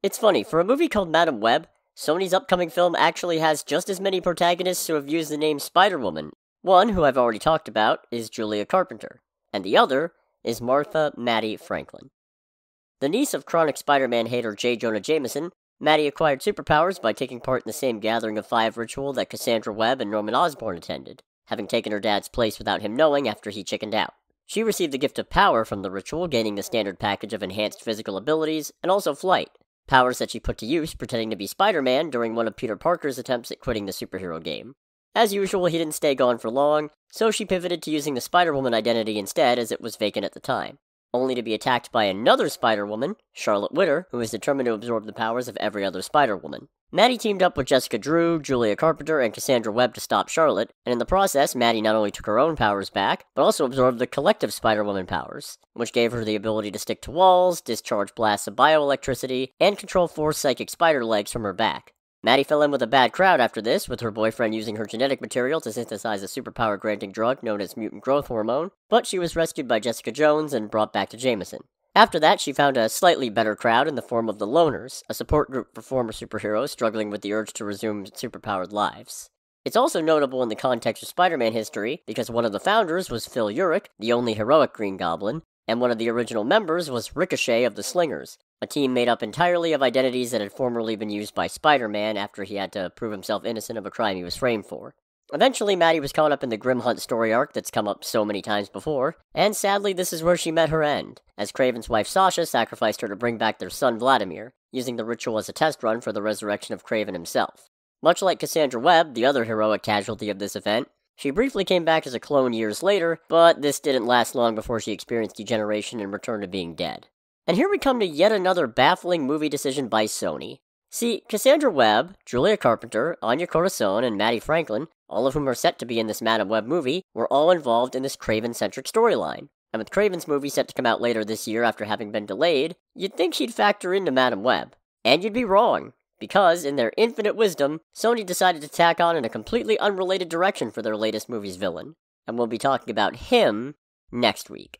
It's funny, for a movie called Madam Web, Sony's upcoming film actually has just as many protagonists who have used the name Spider-Woman. One, who I've already talked about, is Julia Carpenter, and the other is Mattie Franklin. The niece of chronic Spider-Man hater J. Jonah Jameson, Mattie acquired superpowers by taking part in the same Gathering of Five ritual that Cassandra Webb and Norman Osborn attended, having taken her dad's place without him knowing after he chickened out. She received the gift of power from the ritual, gaining the standard package of enhanced physical abilities, and also flight. Powers that she put to use pretending to be Spider-Man during one of Peter Parker's attempts at quitting the superhero game. As usual, he didn't stay gone for long, so she pivoted to using the Spider-Woman identity instead as it was vacant at the time, only to be attacked by another Spider-Woman, Charlotte Witter, who was determined to absorb the powers of every other Spider-Woman. Mattie teamed up with Jessica Drew, Julia Carpenter, and Cassandra Webb to stop Charlotte, and in the process, Mattie not only took her own powers back, but also absorbed the collective Spider-Woman powers, which gave her the ability to stick to walls, discharge blasts of bioelectricity, and control 4 psychic spider legs from her back. Mattie fell in with a bad crowd after this, with her boyfriend using her genetic material to synthesize a superpower-granting drug known as mutant growth hormone, but she was rescued by Jessica Jones and brought back to Jameson. After that, she found a slightly better crowd in the form of the Loners, a support group for former superheroes struggling with the urge to resume superpowered lives. It's also notable in the context of Spider-Man history, because one of the founders was Phil Urich, the only heroic Green Goblin, and one of the original members was Ricochet of the Slingers, a team made up entirely of identities that had formerly been used by Spider-Man after he had to prove himself innocent of a crime he was framed for. Eventually, Mattie was caught up in the Grim Hunt story arc that's come up so many times before, and sadly this is where she met her end, as Kraven's wife Sasha sacrificed her to bring back their son Vladimir, using the ritual as a test run for the resurrection of Kraven himself. Much like Cassandra Webb, the other heroic casualty of this event, she briefly came back as a clone years later, but this didn't last long before she experienced degeneration and returned to being dead. And here we come to yet another baffling movie decision by Sony. See, Cassandra Webb, Julia Carpenter, Anya Corazon, and Mattie Franklin, all of whom are set to be in this Madam Web movie, were all involved in this Kraven-centric storyline. And with Kraven's movie set to come out later this year after having been delayed, you'd think she'd factor into Madam Web. And you'd be wrong, because, in their infinite wisdom, Sony decided to tack on in a completely unrelated direction for their latest movie's villain. And we'll be talking about him next week.